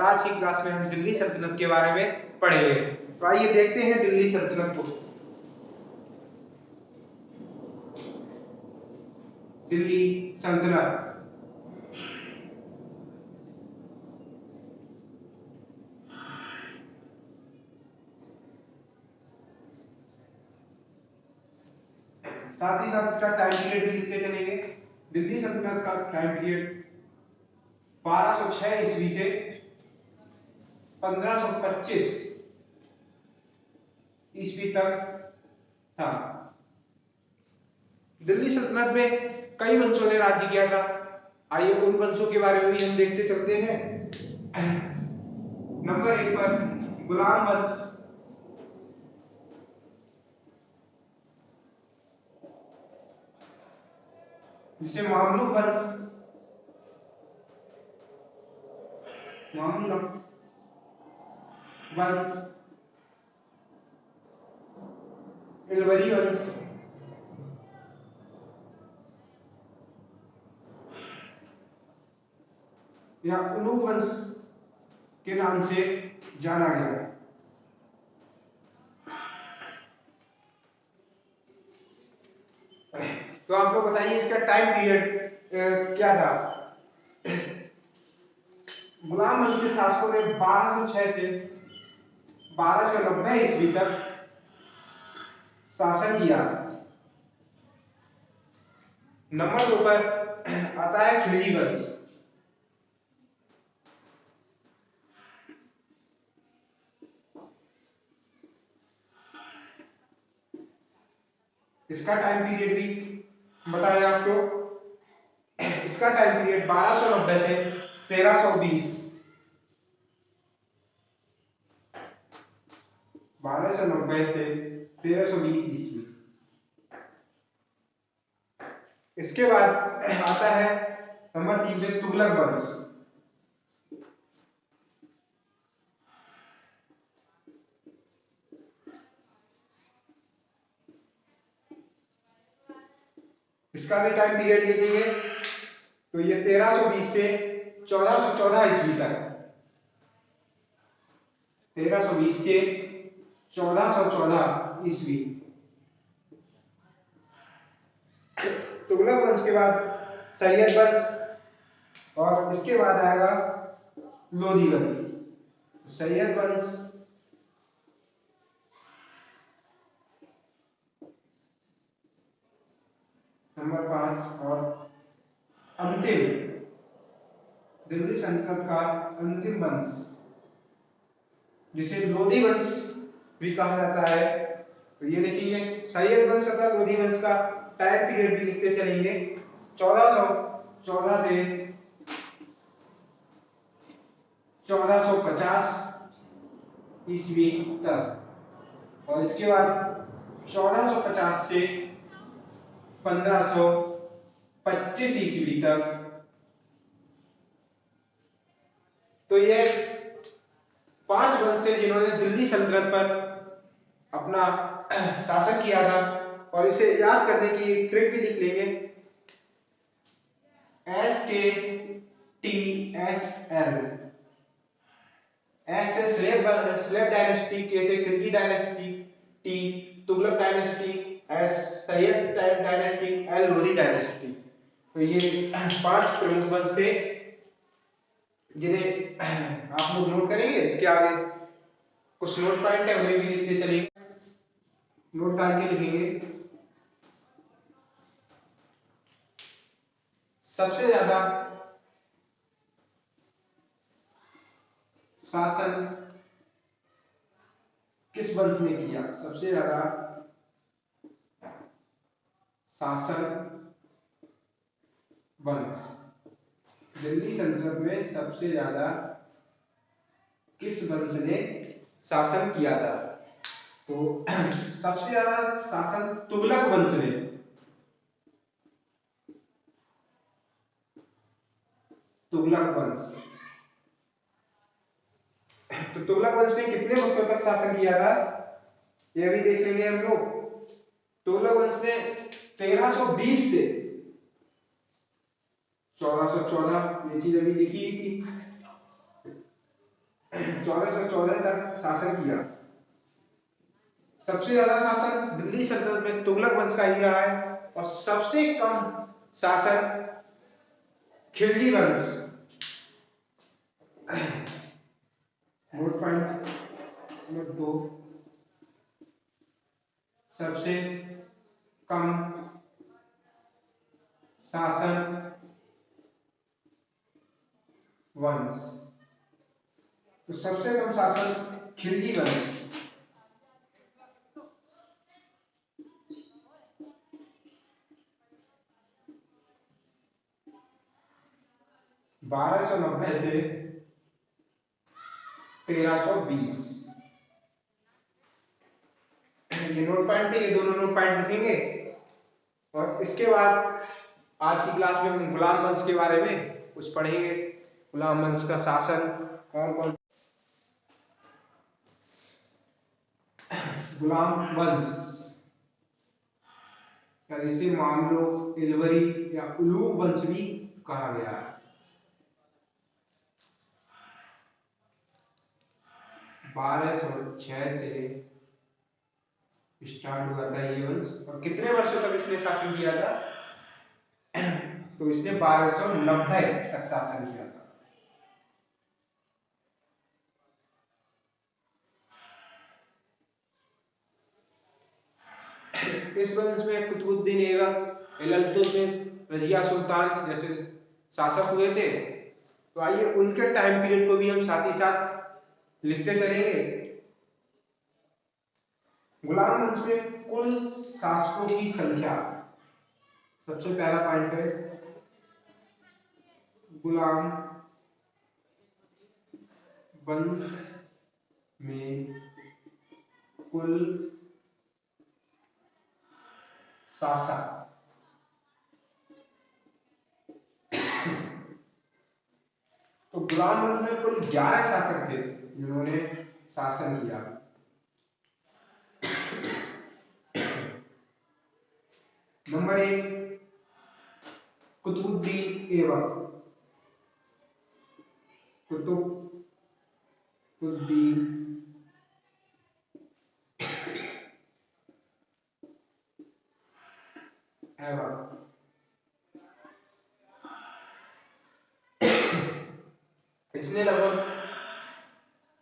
आज की क्लास में हम दिल्ली सल्तनत के बारे में पढ़ेंगे। तो आइए देखते हैं दिल्ली सल्तनत को। दिल्ली सल्तनत साथ ही साथ इसका टाइम पीरियड भी लिखते चलेंगे। दिल्ली सल्तनत का टाइम पीरियड 1206 ईस्वी से 1525 ईस्वी तक था। दिल्ली सल्तनत में कई वंशों ने राज्य किया था। आइए उन वंशों के बारे में भी हम देखते चलते हैं। नंबर 1 पर गुलाम वंश, जिसे मामलुक वंश, मामलुक वंश, इलवरी वंश, या उलू वंश के नाम से जाना गया। तो आपको बताइए इसका टाइम पीरियड क्या था। गुलाम वंश के शासकों ने 1206 से 1290 ईस्वी तक शासन किया। नंबर 2 पर आता है खिलजी वंश। इसका टाइम पीरियड भी बताया आपको। इसका टाइम पीरियड 1290 से 1320, 1290 से 1320 ईस्वी। इसके बाद आता है नंबर 3 पे तुगलक वंश। इसका भी टाइम पीरियड लिखेंगे। तो ये 1320 से 1414 ईस्वी तक, 1320 से 1414 ईस्वी। तुगलक वंश के बाद सैयद वंश और इसके बाद आएगा लोधी वंश। सैयद वंश, नंबर 5 और अंतिम दिल्ली सल्तनत का अंतिम वंश, जिसे लोधी वंश भी कहा जाता है। तो ये लिखिए सैयद वंश तथा लोधी वंश का टाइम पीरियड भी लिखते चलेंगे। 1414 से 1450 ईस्वी तक, और इसके बाद 1450 से 1525 ईस्वी तक। तो ये 5 वंश थे जिन्होंने दिल्ली सल्तनत पर अपना शासन किया था। और इसे याद करने की एक ट्रिक भी लिख लेंगे। SKTSL। एस से स्लेव डायनेस्टी, के से Khilji dynasty, T Tughlaq dynasty, S Syed dynasty, L Lodhi dynasty. तो ये 5 प्रमुख वंश थे जिन्हें आप लोग नोट करेंगे। इसके आगे कुछ नोट पॉइंट है, उन्हें भी लिखते चलिए। नोट डाल के लिखेंगे। सबसे ज्यादा शासन किस वंश ने किया? सबसे ज्यादा शासन वंश दिल्ली सल्तनत में सबसे ज्यादा किस वंश ने शासन किया था? तो सबसे ज्यादा शासन तुगलक वंश ने। तुगलक वंश। तो तुगलक वंश ने कितने वर्षों तक शासन किया था, यह भी देख लेंगे हम लोग। तुगलक वंश ने 1320 से 1414, ये चीज अभी लिखी थी। 1414 तक शासन किया। सबसे ज्यादा शासन दिल्ली सल्तनत में तुगलक वंश का ही रहा है और सबसे कम शासन खिलजी वंश। नोट पॉइंट नंबर 2, सबसे कम शासन वंश, तो सबसे कम शासन खिलजी वंश। बारह सौ नब्बे से 1320, ये नोट पॉइंट थे, ये दोनों नोट पॉइंट लिखेंगे। और इसके बाद आज की क्लास में हम गुलाम वंश के बारे में कुछ पढ़ेंगे। गुलाम वंश का शासन कौन कौन। गुलाम वंश या इसे मामलो, इलवरी या उलू वंश भी कहा गया है। 1206 से स्टार्ट हुआ था ये वंश और कितने वर्षों तक इसने शासन किया था? तो इसने 1290 तक शासन किया था। इस वंश में कुतुबुद्दीन ऐबक, इल्तुतमिश, रजिया सुल्तान जैसे शासक हुए थे। तो आइए उनके टाइम पीरियड को भी हम साथ ही साथ लिखते चलेंगे। गुलाम वंश में कुल शासकों की संख्या, सबसे पहला पॉइंट है गुलाम वंश में कुल शासक। तो गुलाम वंश में कुल 11 शासक थे जिन्होंने शासन किया। नंबर 1 कुतुबुद्दीन ऐबक। कुतुबुद्दीन ऐबक इसने लगभग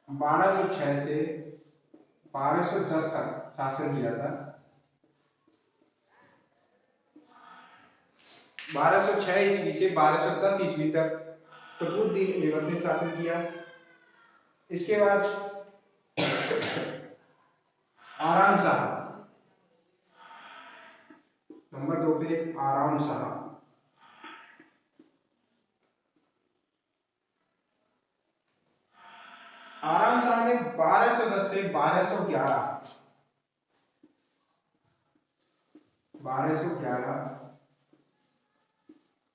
1206 से 1210 तक शासन किया था। 1206 ईस्वी से 1210 ईस्वी तक कुतुबुद्दीन ऐबक ने शासन किया। इसके बाद आराम शाह, नंबर 2 पे आराम शाह। आराम शाह ने 1210 से 1211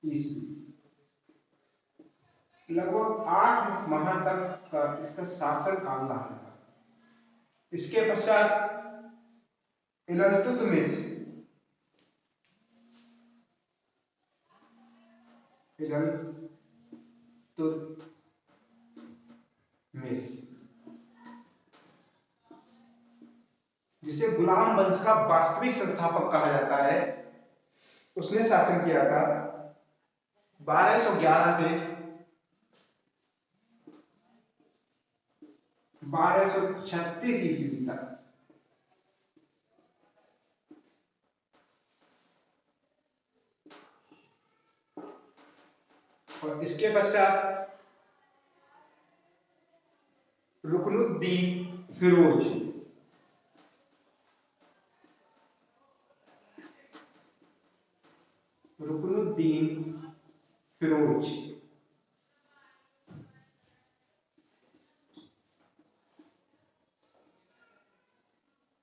ईस्वी लगभग 8 माह तक का इसका शासन काल रहा था। इसके पश्चात इल्तुतमिश जिसे गुलाम वंश का वास्तविक संस्थापक कहा जाता है, उसने शासन किया था 1211 से 1236 ईस्वी तक। और इसके पश्चात रुकनुद्दीन फिरोज, रुकनुद्दीन फिरोज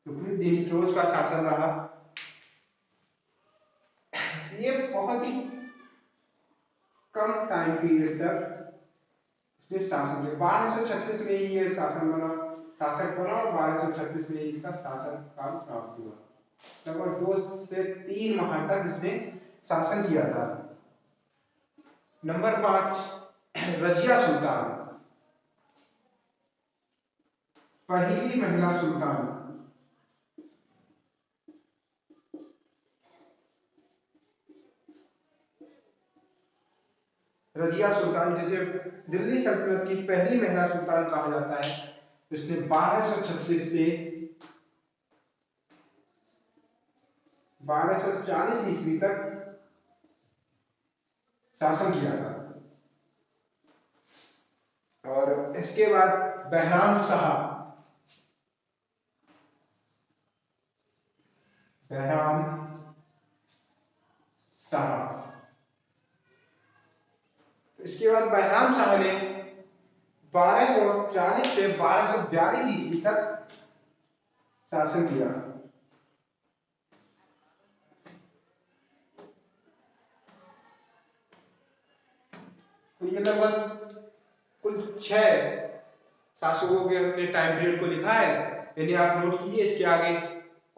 रुकनुद्दीन फिरोज का शासन रहा। ये बहुत ही कम टाइम पीरियड तक इसने शासन किया। 1236 में ही ये शासन बना, शासक बना और 1236 में ही इसका शासन काल समाप्त हुआ। लगभग 2 से 3 माह तक इसने शासन किया था। नंबर 5 रजिया सुल्तान। पहली महिला सुल्तान। रजिया सुल्तान, जिसे दिल्ली सल्तनत की पहली महिला सुल्तान कहा जाता है, उसने 1236 से 1240 ईस्वी तक शासन किया था। और इसके बाद बहराम शाह, बहराम शाह, तो इसके बाद बहराम शाह ने 1240 से 1242 ईस्वी तक शासन किया। तो ये लगभग कुल 6 शासकों के हमने टाइम पीरियड को लिखा है, यानी आप नोट कीजिए। इसके आगे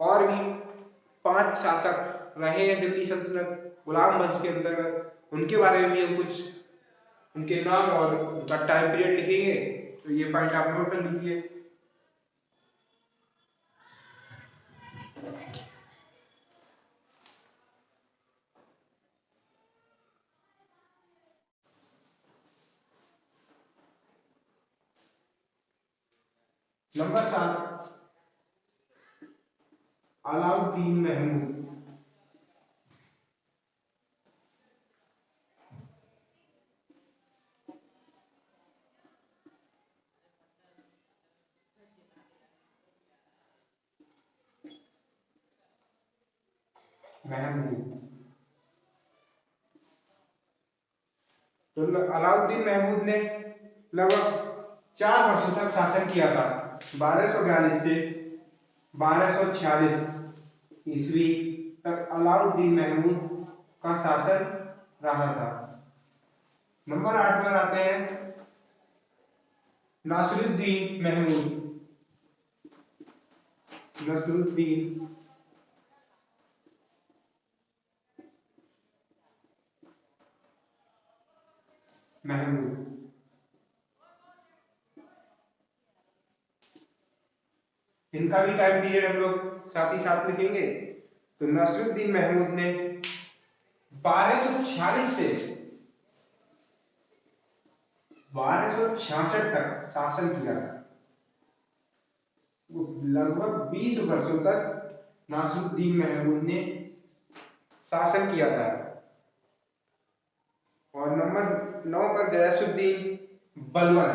और भी 5 शासक रहे हैं दिल्ली सल्तनत गुलाम वंश के अंतर्गत, उनके बारे में भी हम कुछ उनके नाम और उनका टाइम पीरियड लिखेंगे। तो ये पॉइंट आप नोट कर लीजिए। नंबर 7, अलाउद्दीन महमूद। महमूद, तो अलाउद्दीन महमूद ने लगभग 4 वर्षों तक शासन किया था, 1242 से 1246 ईस्वी तक अलाउद्दीन महमूद का शासन रहा था। नंबर 8 पर आते हैं नासिरुद्दीन महमूद। नासिरुद्दीन महमूद, इनका भी टाइम पीरियड हम लोग साथ ही साथ लिखेंगे। तो नासिरुद्दीन महमूद ने 1246 से 1266 तक शासन किया था। लगभग 20 वर्षों तक नासिरुद्दीन महमूद ने शासन किया था। और नंबर 9 पर गयासुद्दीन बलबन।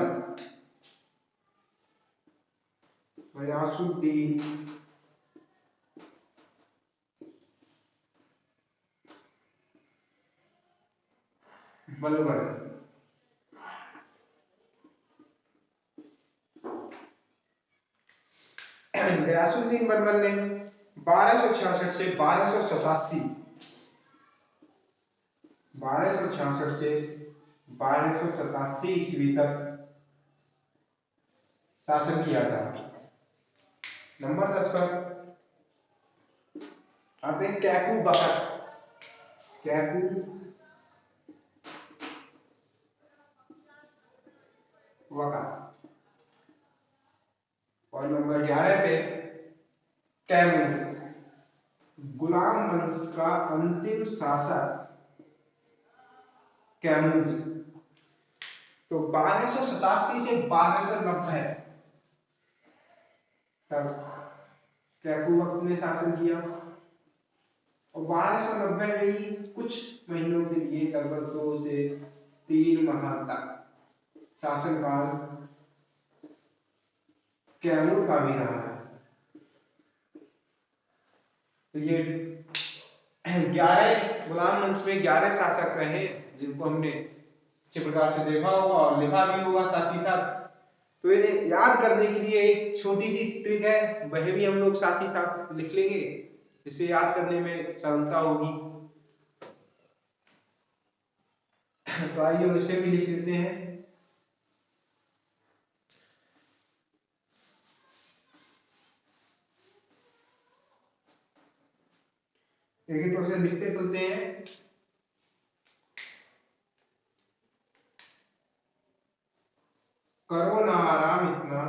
गयासुद्दीन बलबन, गयासुद्दीन बलबन ने 1266 से 1287 ईस्वी तक शासन किया था। नंबर 10 पर आते हैं कैकू बकत। कैकू बकत। और नंबर 11 पे तैमूर, गुलाम वंश का अंतिम शासक कैमूर। तो 1287 से 1290 तक कैकू वक्त ने शासन किया। और 1290 में ही कुछ महीनों के लिए लगभग 2 से 3 माह तक शासनकाल कैमूर का भी रहा है। तो ये 11 गुलाम वंश में 11 शासक रहे, जिनको हमने अच्छे प्रकार से देखा होगा और लिखा भी होगा साथ ही साथ। तो इन्हें याद करने के लिए एक छोटी सी ट्रिक है, वह भी हम लोग साथ ही साथ लिख लेंगे, जिससे याद करने में सरलता होगी। तो आइए हम इसे भी लिख लेते हैं। एक एक से लिखते चलते हैं। करो ना आराम इतना,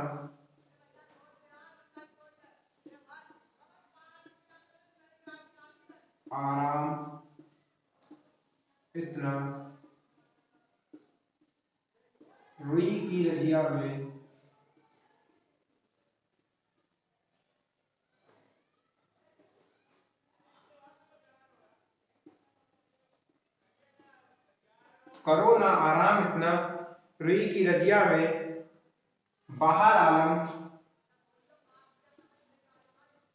रजिया में करो ना आराम इतना, रुई की रजिया में बाहर आलम,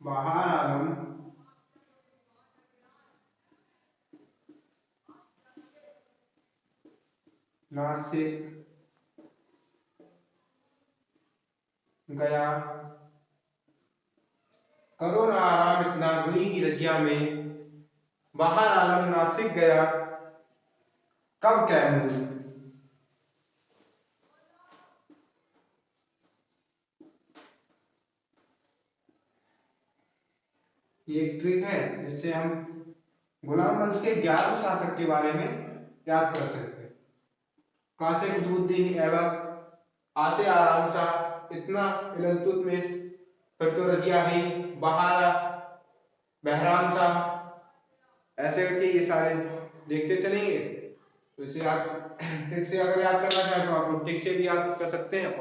बाहर आलम नासिक गया। करो ना आराम इतना, रुई की रजिया में बाहर आलम नासिक गया, कब कैमूर। ये एक ट्रिक है जिससे हम गुलाम वंश के 11 शासक के बारे में याद कर सकते हैं। कासिम कुतुबुद्दीन ऐबक, आसे आराम शाह, इतना इल्तुतमिश, फिर तो रजिया ही, बहारा, बहराम शाह, ऐसे करके ये सारे देखते चलेंगे। तो इसे आप ठीक से अगर याद करना चाहें तो आप लोग ठीक से भी याद कर सकते हैं।